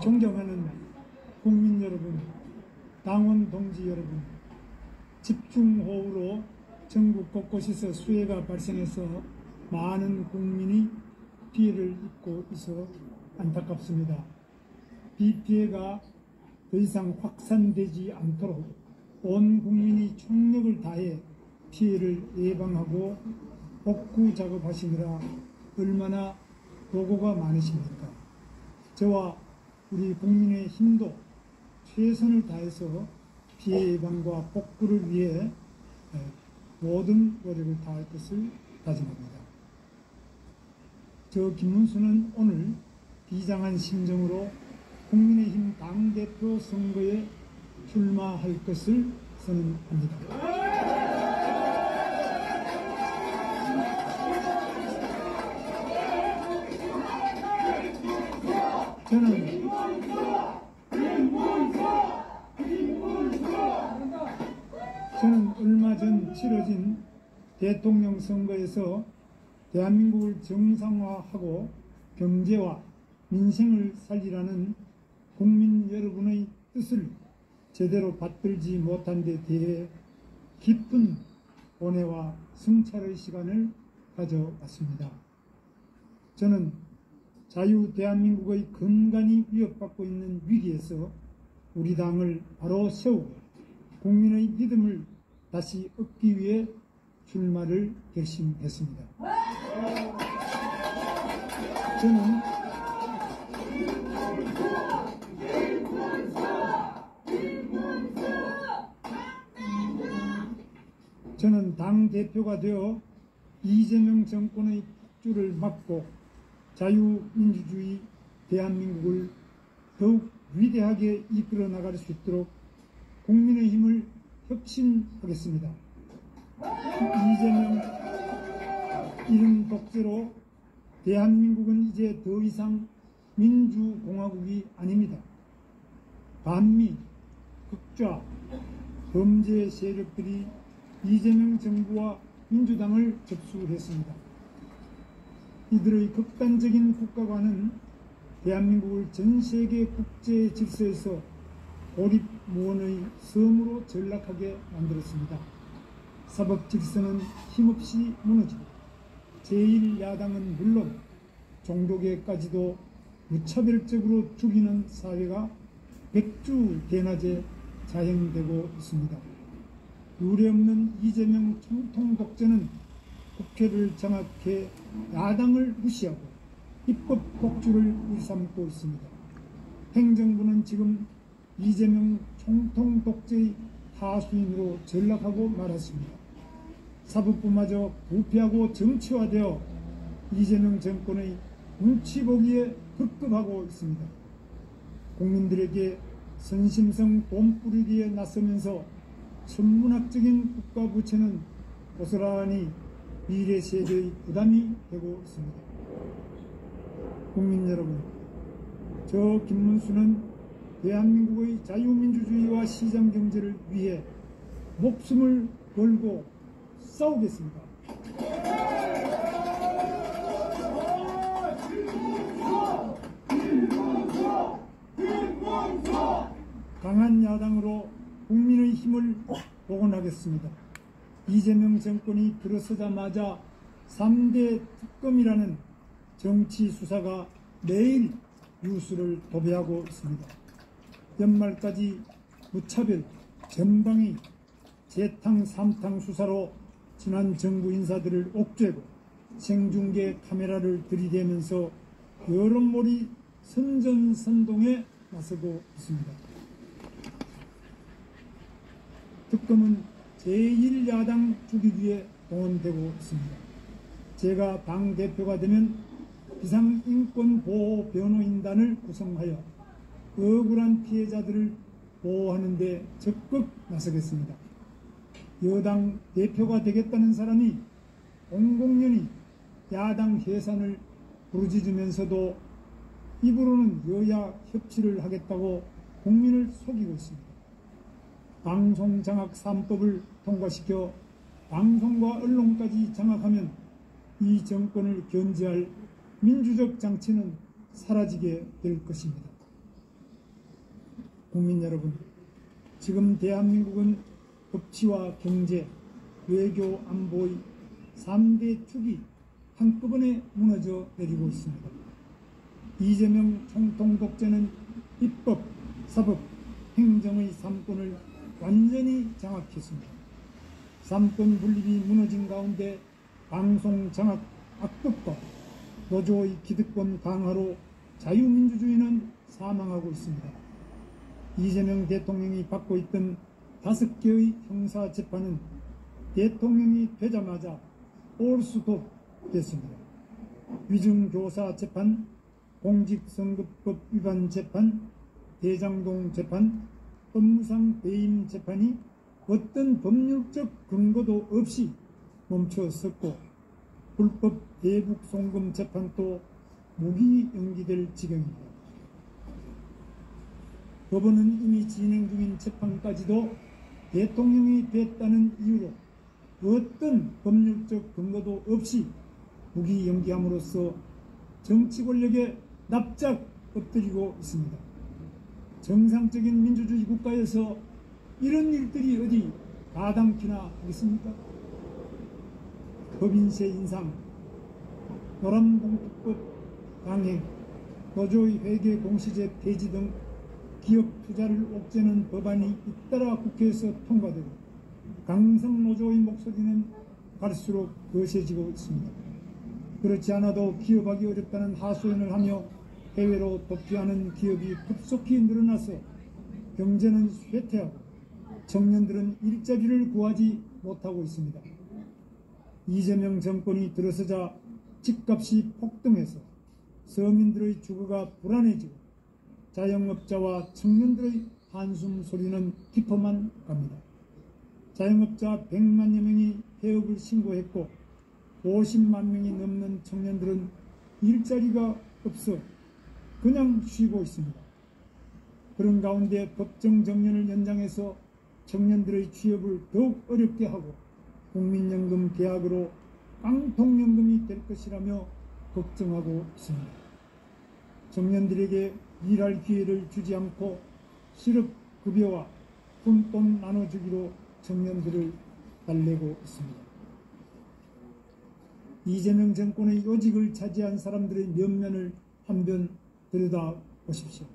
존경하는 국민 여러분, 당원 동지 여러분, 집중호우로 전국 곳곳에서 수해가 발생해서 많은 국민이 피해를 입고 있어 안타깝습니다. 비 피해가 더 이상 확산되지 않도록 온 국민이 총력을 다해 피해를 예방하고 복구 작업하시느라 얼마나 노고가 많으십니까? 저와 우리 국민의 힘도 최선을 다해서 피해 예방과 복구를 위해 모든 노력을 다할 것을 다짐합니다. 저 김문수는 오늘 비장한 심정으로 국민의힘 당대표 선거에 출마할 것을 선언합니다. 저는 얼마 전 치러진 대통령 선거에서 대한민국을 정상화하고 경제와 민생을 살리라는 국민 여러분의 뜻을 제대로 받들지 못한 데 대해 깊은 고뇌와 성찰의 시간을 가져왔습니다. 저는 자유 대한민국의 근간이 위협받고 있는 위기에서 우리 당을 바로 세우고 국민의 믿음을 다시 얻기 위해 출마를 결심했습니다. 저는 당대표가 되어 이재명 정권의 폭주를 막고 자유민주주의 대한민국을 더욱 위대하게 이끌어 나갈 수 있도록 국민의힘을 혁신하겠습니다. 이재명 이름 독재로 대한민국은 이제 더 이상 민주공화국이 아닙니다. 반미, 극좌, 범죄 세력들이 이재명 정부와 민주당을 접수했습니다. 이들의 극단적인 국가관은 대한민국을 전세계 국제 질서에서 고립무원의 섬으로 전락하게 만들었습니다. 사법 질서는 힘없이 무너지고 제1야당은 물론 종교계까지도 무차별적으로 죽이는 사회가 백주대낮에 자행되고 있습니다. 유례없는 이재명 총통 독재는 국회를 장악해 야당을 무시하고 입법 독주를 일삼고 있습니다. 행정부는 지금 이재명 총통 독재의 하수인으로 전락하고 말았습니다. 사법부마저 부패하고 정치화되어 이재명 정권의 눈치 보기에 급급하고 있습니다. 국민들에게 선심성 돈 뿌리기에 나서면서 천문학적인 국가 부채는 고스란히 미래 세대의 부담이 되고 있습니다. 국민 여러분, 저 김문수는 대한민국의 자유민주주의와 시장경제를 위해 목숨을 걸고 싸우겠습니다. 강한 야당으로 국민의 힘을 복원하겠습니다. 이재명 정권이 들어서자마자 3대 특검이라는 정치 수사가 매일 뉴스를 도배하고 있습니다. 연말까지 무차별, 전방위, 재탕, 삼탕 수사로 지난 정부 인사들을 옥죄고 생중계 카메라를 들이대면서 여론몰이 선전선동에 나서고 있습니다. 특검은 제1야당 죽이기에 동원되고 있습니다. 제가 당대표가 되면 비상인권보호변호인단을 구성하여 억울한 피해자들을 보호하는 데 적극 나서겠습니다. 여당 대표가 되겠다는 사람이 공공연히 야당 해산을 부르짖으면서도 입으로는 여야 협치를 하겠다고 국민을 속이고 있습니다. 방송장악 3법을 통과시켜 방송과 언론까지 장악하면 이 정권을 견제할 민주적 장치는 사라지게 될 것입니다. 국민 여러분, 지금 대한민국은 법치와 경제, 외교, 안보의 3대 축이 한꺼번에 무너져 내리고 있습니다. 이재명 총통 독재는 입법, 사법, 행정의 3권을 완전히 장악했습니다. 3권 분립이 무너진 가운데 방송 장악 악법과 노조의 기득권 강화로 자유민주주의는 사망하고 있습니다. 이재명 대통령이 받고 있던 5개의 형사재판은 대통령이 되자마자 올스톱 됐습니다. 위증교사 재판, 공직선거법 위반 재판, 대장동 재판, 업무상 배임 재판이 어떤 법률적 근거도 없이 멈춰섰고, 불법 대북 송금 재판도 무기 연기될 지경입니다. 법원은 이미 진행 중인 재판까지도 대통령이 됐다는 이유로 어떤 법률적 근거도 없이 무기 연기함으로써 정치 권력에 납작 엎드리고 있습니다. 정상적인 민주주의 국가에서 이런 일들이 어디 가당키나 하겠습니까? 법인세 인상, 노란봉투법 강행, 노조의 회계 공시제 폐지 등 기업 투자를 옥죄는 법안이 잇따라 국회에서 통과되고 강성 노조의 목소리는 갈수록 거세지고 있습니다. 그렇지 않아도 기업하기 어렵다는 하소연을 하며 해외로 도피하는 기업이 급속히 늘어나서 경제는 쇠퇴하고 청년들은 일자리를 구하지 못하고 있습니다. 이재명 정권이 들어서자 집값이 폭등해서 서민들의 주거가 불안해지고 자영업자와 청년들의 한숨 소리는 깊어만 갑니다. 자영업자 100만여 명이 폐업을 신고했고 50만 명이 넘는 청년들은 일자리가 없어 그냥 쉬고 있습니다. 그런 가운데 법정 정년을 연장해서 청년들의 취업을 더욱 어렵게 하고 국민연금 계약으로 깡통연금이 될 것이라며 걱정하고 있습니다. 청년들에게 일할 기회를 주지 않고 실업급여와 푼돈 나눠주기로 청년들을 달래고 있습니다. 이재명 정권의 요직을 차지한 사람들의 면면을 한번 들여다보십시오.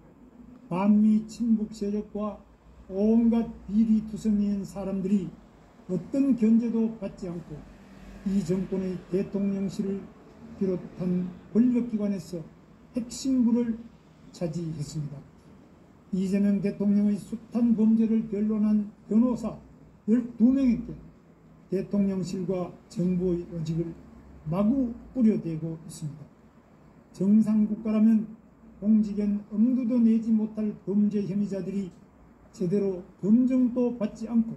반미 친북 세력과 온갖 비리투성이인 사람들이 어떤 견제도 받지 않고 이 정권의 대통령실을 비롯한 권력기관에서 핵심부를 차지했습니다. 이재명 대통령의 숱한 범죄를 변론한 변호사 12명에게 대통령실과 정부의 요직을 마구 뿌려대고 있습니다. 정상국가라면 공직엔 엄두도 내지 못할 범죄 혐의자들이 제대로 검증도 받지 않고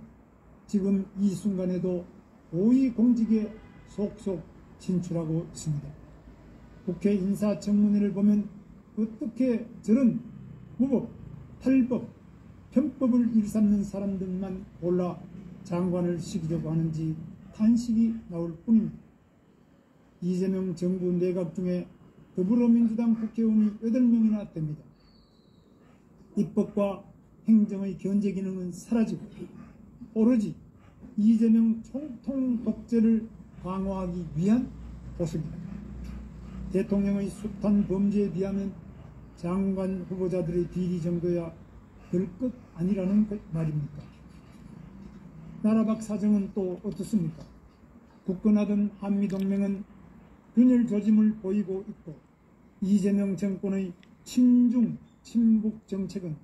지금 이 순간에도 고위공직에 속속 진출하고 있습니다. 국회 인사청문회를 보면 어떻게 저런 무법, 탈법, 편법을 일삼는 사람들만 골라 장관을 시키려고 하는지 탄식이 나올 뿐입니다. 이재명 정부 내각 중에 더불어민주당 국회의원이 8명이나 됩니다. 입법과 행정의 견제 기능은 사라지고 오로지 이재명 총통 독재를 강화하기 위한 보수입니다. 대통령의 숱한 범죄에 비하면 장관 후보자들의 비리 정도야 별 것 아니라는 말입니까? 나라 밖 사정은 또 어떻습니까? 굳건하던 한미동맹은 균열 조짐을 보이고 있고 이재명 정권의 친중, 친북 정책은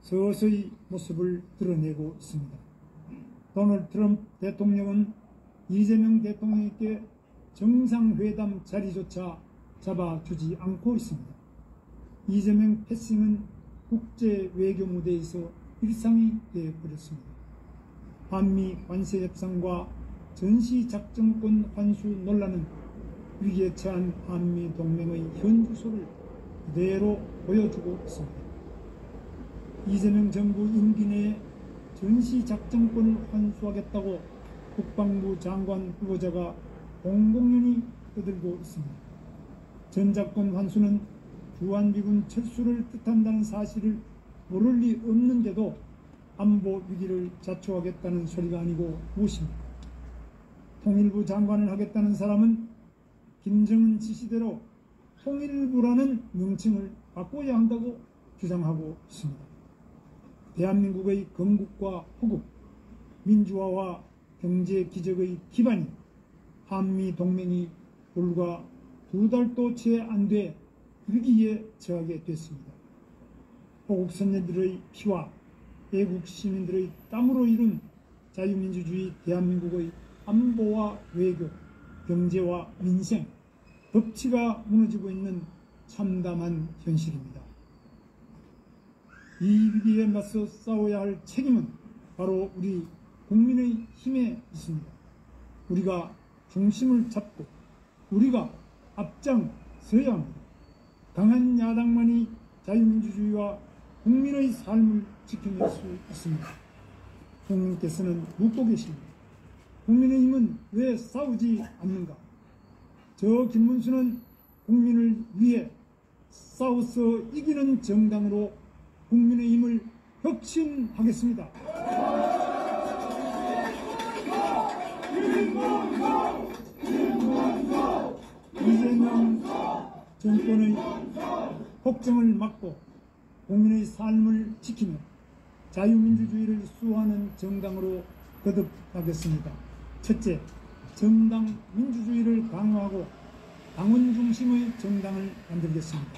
서서히 모습을 드러내고 있습니다. 도널드 트럼프 대통령은 이재명 대통령에게 정상회담 자리조차 잡아주지 않고 있습니다. 이재명 패싱은 국제 외교 무대에서 일상이 되어버렸습니다. 한미 관세 협상과 전시작전권 환수 논란은 위기에 처한 한미 동맹의 현주소를 그대로 보여주고 있습니다. 이재명 정부 임기 내에 전시작전권을 환수하겠다고 국방부 장관 후보자가 공공연히 떠들고 있습니다. 전작권 환수는 주한미군 철수를 뜻한다는 사실을 모를 리 없는데도 안보 위기를 자초하겠다는 소리가 아니고 무엇입니까? 통일부 장관을 하겠다는 사람은 김정은 지시대로 통일부라는 명칭을 바꿔야 한다고 주장하고 있습니다. 대한민국의 건국과 호국, 민주화와 경제 기적의 기반인 한미동맹이 불과 2달도 채 안 돼 위기에 처하게 됐습니다. 호국 선녀들의 피와 애국 시민들의 땀으로 이룬 자유민주주의 대한민국의 안보와 외교, 경제와 민생, 법치가 무너지고 있는 참담한 현실입니다. 이 위기에 맞서 싸워야 할 책임은 바로 우리 국민의 힘에 있습니다. 우리가 중심을 잡고 우리가 앞장서야 합니다. 강한 야당만이 자유민주주의와 국민의 삶을 지켜낼 수 있습니다. 국민께서는 묻고 계십니다. 국민의힘은 왜 싸우지 않는가? 저 김문수는 국민을 위해 싸워서 이기는 정당으로 국민의힘을 혁신하겠습니다. 이재명 정권의 폭정을 막고 국민의 삶을 지키며 자유민주주의를 수호하는 정당으로 거듭하겠습니다. 첫째, 정당 민주주의를 강화하고 당원 중심의 정당을 만들겠습니다.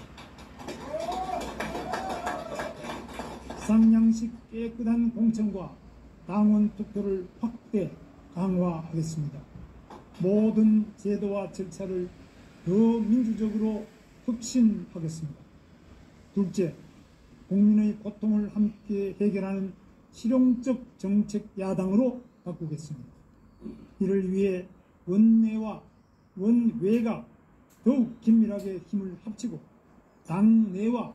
상냥식 깨끗한 공천과 당원 투표를 확대 강화하겠습니다. 모든 제도와 절차를 더 민주적으로 혁신하겠습니다. 둘째, 국민의 고통을 함께 해결하는 실용적 정책 야당으로 바꾸겠습니다. 이를 위해 원내와 원외가 더욱 긴밀하게 힘을 합치고 당내와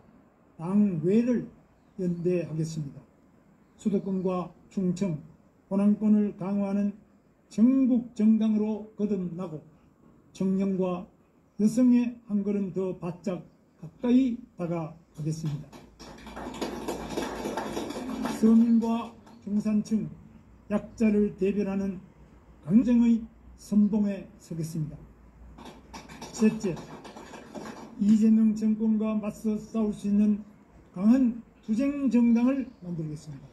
당외를 연대하겠습니다. 수도권과 충청, 호남권을 강화하는 전국 정당으로 거듭나고 청년과 여성의 한 걸음 더 바짝 가까이 다가가겠습니다. 서민과 중산층, 약자를 대변하는 강정의 선봉에 서겠습니다. 셋째, 이재명 정권과 맞서 싸울 수 있는 강한 투쟁 정당을 만들겠습니다.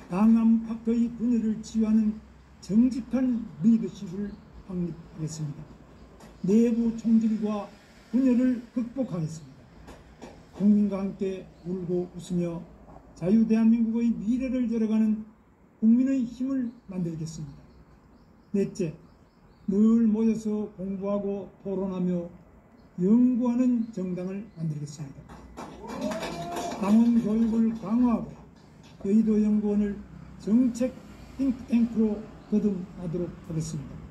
당안팎의 분열을 치유하는 정직한 리더십을 확립하겠습니다. 내부 총질과 분열을 극복하겠습니다. 국민과 함께 울고 웃으며 자유 대한민국의 미래를 열어가는 국민의 힘을 만들겠습니다. 넷째, 늘 모여서 공부하고 토론하며 연구하는 정당을 만들겠습니다. 당원 교육을 강화하고 여의도 연구원을 정책 띵크탱크로 거듭하도록 하겠습니다.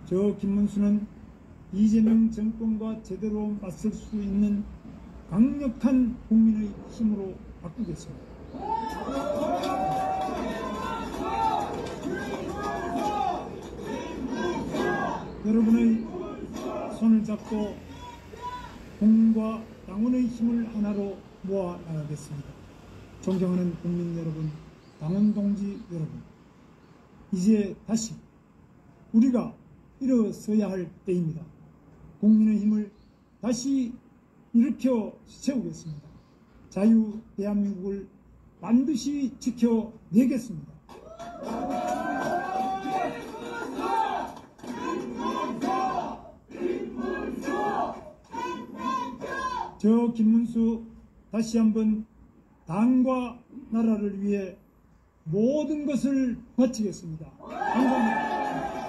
저 김문수는 이재명 정권과 제대로 맞설 수 있는 강력한 국민의 힘으로 바꾸겠습니다. 여러분의 손을 잡고 공과 당원의 힘을 하나로 모아 나가겠습니다. 존경하는 국민 여러분, 당원 동지 여러분, 이제 다시 우리가 일어서야 할 때입니다. 국민의 힘을 다시 일으켜 세우겠습니다. 자유 대한민국을 반드시 지켜내겠습니다. 저 김문수 다시 한번 당과 나라를 위해 모든 것을 바치겠습니다. 감사합니다.